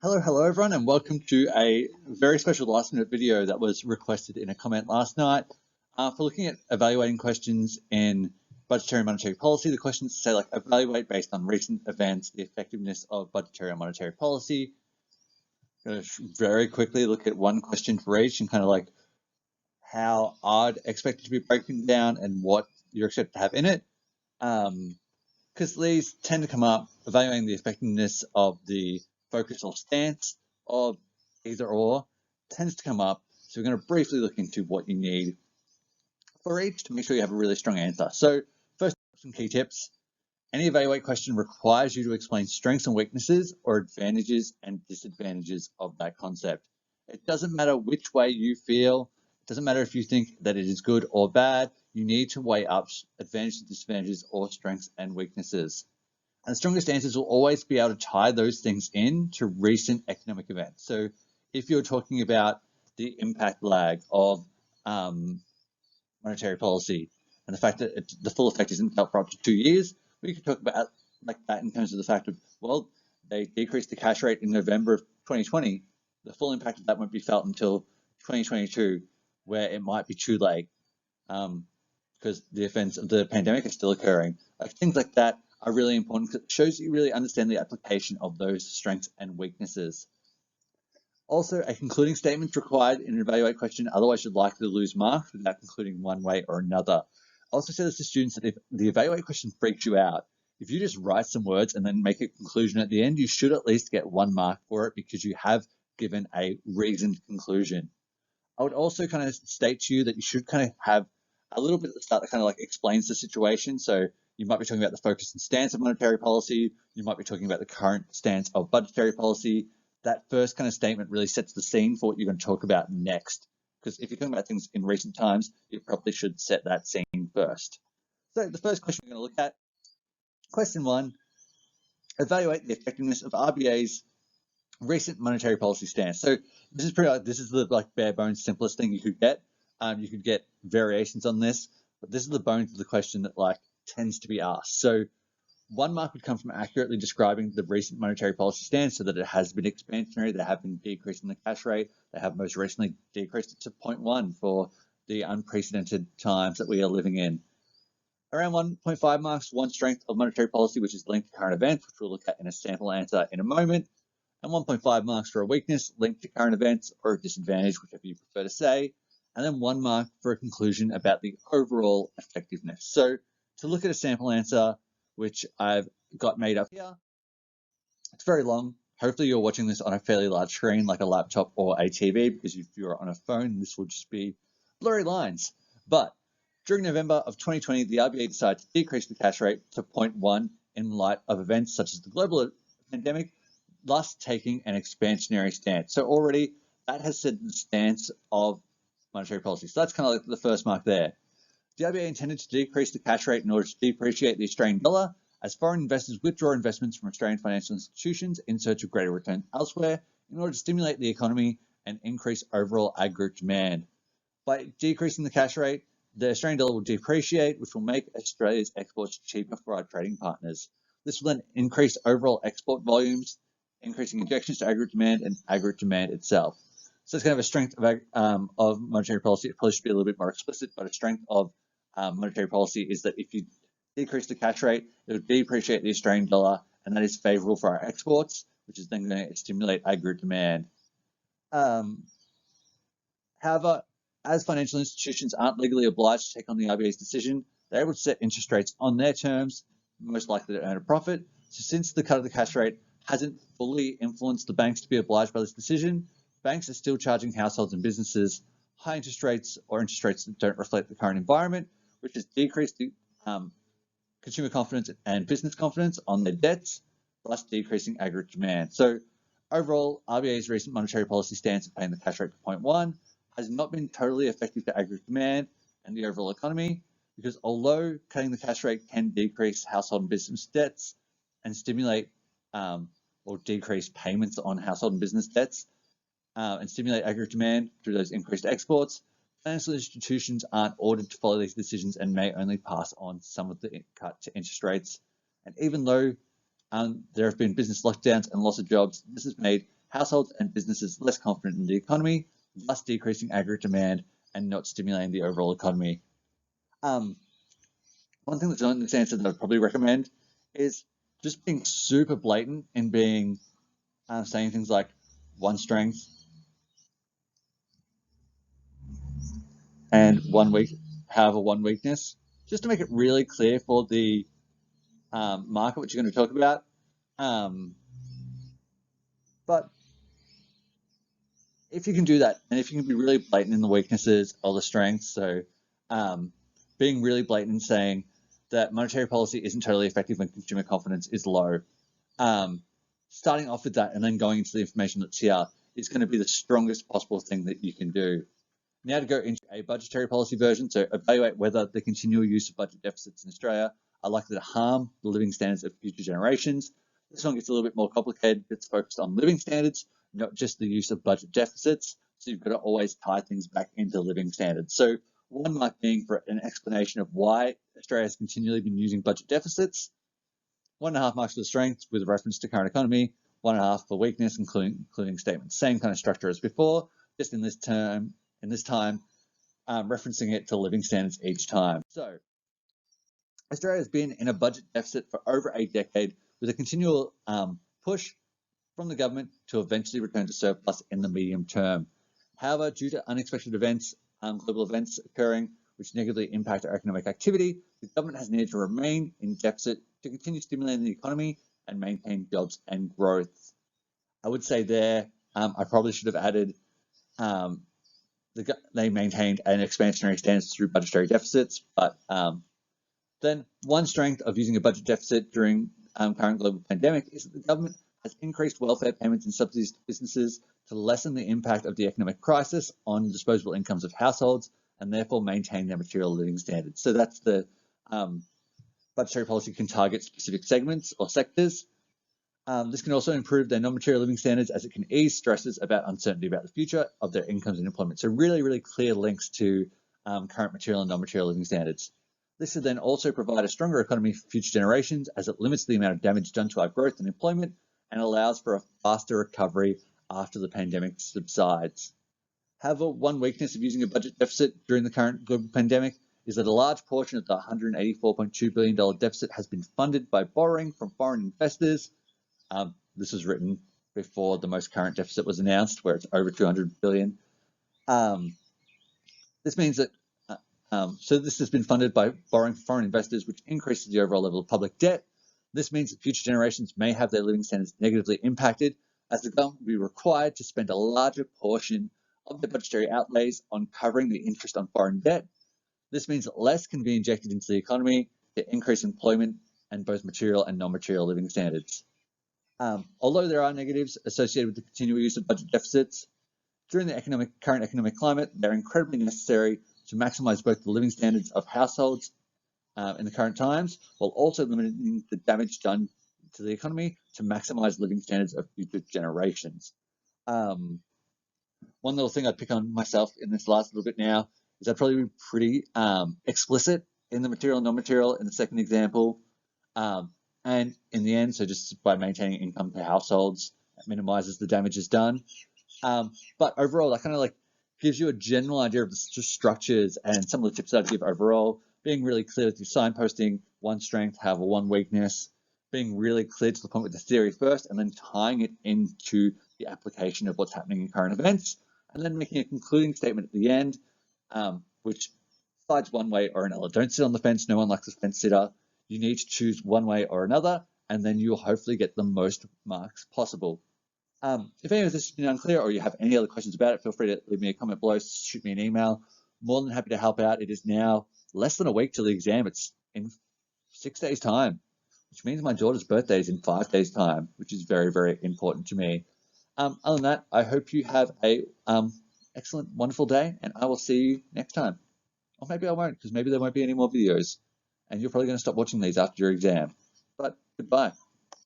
Hello everyone, and welcome to a very special last-minute video that was requested in a comment last night for looking at evaluating questions in budgetary and monetary policy. The questions say like evaluate based on recent events the effectiveness of budgetary and monetary policy. I'm going to very quickly look at one question for each and kind of like how I'd expect it to be broken down and what you're expected to have in it. Because these tend to come up evaluating the effectiveness of the focus or stance of either or tends to come up. So we're going to briefly look into what you need for each to make sure you have a really strong answer. So first, some key tips. Any evaluate question requires you to explain strengths and weaknesses or advantages and disadvantages of that concept. It doesn't matter which way you feel. It doesn't matter if you think that it is good or bad. You need to weigh up advantages, disadvantages, or strengths and weaknesses. And the strongest answers will always be able to tie those things in to recent economic events. So if you're talking about the impact lag of monetary policy and the fact that the full effect isn't felt for up to 2 years, we could talk about like that in terms of the fact of, well, they decreased the cash rate in November of 2020. The full impact of that won't be felt until 2022, where it might be too late because the effects of the pandemic are still occurring. Like things like that are really important because it shows that you really understand the application of those strengths and weaknesses. Also, a concluding statement is required in an evaluate question, otherwise you're likely to lose marks without concluding one way or another. I also say this to students that if the evaluate question freaks you out, if you just write some words and then make a conclusion at the end, you should at least get 1 mark for it because you have given a reasoned conclusion. I would also kind of state to you that you should kind of have a little bit at the start that kind of like explains the situation. So you might be talking about the focus and stance of monetary policy. You might be talking about the current stance of budgetary policy. That first kind of statement really sets the scene for what you're going to talk about next. Because if you're talking about things in recent times, you probably should set that scene first. So the first question we're going to look at, question 1, evaluate the effectiveness of RBA's recent monetary policy stance. So this is pretty like this is the like bare bones simplest thing you could get. You could get variations on this, but this is the bones of the question that like tends to be asked. So 1 mark would come from accurately describing the recent monetary policy stance, so that it has been expansionary, they have been decreasing the cash rate, they have most recently decreased it to 0.1 for the unprecedented times that we are living in. Around 1.5 marks, 1 strength of monetary policy, which is linked to current events, which we'll look at in a sample answer in a moment. And 1.5 marks for a weakness linked to current events or a disadvantage, whichever you prefer to say. And then 1 mark for a conclusion about the overall effectiveness. So to look at a sample answer, which I've got made up here, it's very long. Hopefully you're watching this on a fairly large screen like a laptop or a TV, because if you're on a phone, this will just be blurry lines. But during November of 2020, the RBA decided to decrease the cash rate to 0.1 in light of events such as the global pandemic, thus taking an expansionary stance. So already that has set the stance of monetary policy. So that's kind of like the first mark there. The RBA intended to decrease the cash rate in order to depreciate the Australian dollar as foreign investors withdraw investments from Australian financial institutions in search of greater return elsewhere in order to stimulate the economy and increase overall aggregate demand. By decreasing the cash rate, the Australian dollar will depreciate, which will make Australia's exports cheaper for our trading partners. This will then increase overall export volumes, increasing injections to aggregate demand and aggregate demand itself. So it's kind of a strength of monetary policy. It probably should be a little bit more explicit, but a strength of monetary policy is that if you decrease the cash rate, it would depreciate the Australian dollar, and that is favorable for our exports, which is then going to stimulate aggregate demand. However, as financial institutions aren't legally obliged to take on the RBA's decision, they're able to set interest rates on their terms, most likely to earn a profit. So since the cut of the cash rate hasn't fully influenced the banks to be obliged by this decision, banks are still charging households and businesses high interest rates or interest rates that don't reflect the current environment, which has decreased the consumer confidence and business confidence on their debts, thus decreasing aggregate demand. So overall, RBA's recent monetary policy stance of paying the cash rate to 0.1 has not been totally effective to aggregate demand and the overall economy, because although cutting the cash rate can decrease household and business debts and stimulate or decrease payments on household and business debts and stimulate aggregate demand through those increased exports, financial institutions aren't ordered to follow these decisions and may only pass on some of the cut to interest rates. And even though there have been business lockdowns and loss of jobs, this has made households and businesses less confident in the economy, thus decreasing aggregate demand and not stimulating the overall economy. One thing that's not in this answer that I'd probably recommend is just being super blatant in being saying things like one strength and one weakness, just to make it really clear for the market what you're going to talk about. But if you can do that, and if you can be really blatant in the weaknesses or the strengths, so being really blatant in saying that monetary policy isn't totally effective when consumer confidence is low, starting off with that and then going into the information that's here is going to be the strongest possible thing that you can do. Now to go into a budgetary policy version, so evaluate whether the continual use of budget deficits in Australia are likely to harm the living standards of future generations. This one gets a little bit more complicated. It's focused on living standards, not just the use of budget deficits. So you've got to always tie things back into living standards. So one mark being for an explanation of why Australia has continually been using budget deficits. 1.5 marks for the strength with reference to current economy, 1.5 for weakness, including statements. Same kind of structure as before, just in this time, referencing it to living standards each time. So Australia has been in a budget deficit for over a decade with a continual push from the government to eventually return to surplus in the medium term. However, due to unexpected events, global events occurring which negatively impact our economic activity, the government has needed to remain in deficit to continue stimulating the economy and maintain jobs and growth. I would say there, I probably should have added they maintained an expansionary stance through budgetary deficits, but then one strength of using a budget deficit during current global pandemic is that the government has increased welfare payments and subsidies to businesses to lessen the impact of the economic crisis on disposable incomes of households and therefore maintain their material living standards. So that's the budgetary policy can target specific segments or sectors. This can also improve their non-material living standards as it can ease stresses about uncertainty about the future of their incomes and employment. So really, really clear links to current material and non-material living standards. This would then also provide a stronger economy for future generations as it limits the amount of damage done to our growth and employment and allows for a faster recovery after the pandemic subsides. However, one weakness of using a budget deficit during the current global pandemic is that a large portion of the $184.2 billion deficit has been funded by borrowing from foreign investors. This was written before the most current deficit was announced, where it's over $200 billion. This means that so this has been funded by borrowing from foreign investors, which increases the overall level of public debt. This means that future generations may have their living standards negatively impacted, as the government will be required to spend a larger portion of their budgetary outlays on covering the interest on foreign debt. This means that less can be injected into the economy to increase employment and both material and non-material living standards. Although there are negatives associated with the continual use of budget deficits, during the current economic climate, they're incredibly necessary to maximize both the living standards of households in the current times, while also limiting the damage done to the economy to maximize living standards of future generations. One little thing I'd pick on myself in this last little bit now is I'd probably be pretty explicit in the material and non-material in the second example. And in the end, so just by maintaining income to households, it minimizes the damages done. But overall, that kind of like gives you a general idea of the structures and some of the tips I'd give overall, being really clear with your signposting, one strength, however, one weakness, being really clear to the point with the theory first, and then tying it into the application of what's happening in current events, and then making a concluding statement at the end, which sides one way or another. Don't sit on the fence. No one likes a fence sitter. You need to choose one way or another, and then you'll hopefully get the most marks possible. If any of this has been unclear or you have any other questions about it, feel free to leave me a comment below, shoot me an email. More than happy to help out. It is now less than a week till the exam. It's in 6 days' time, which means my daughter's birthday is in 5 days' time, which is very, very important to me. Other than that, I hope you have a excellent, wonderful day, and I will see you next time. Or maybe I won't, because maybe there won't be any more videos, and you're probably going to stop watching these after your exam. But goodbye.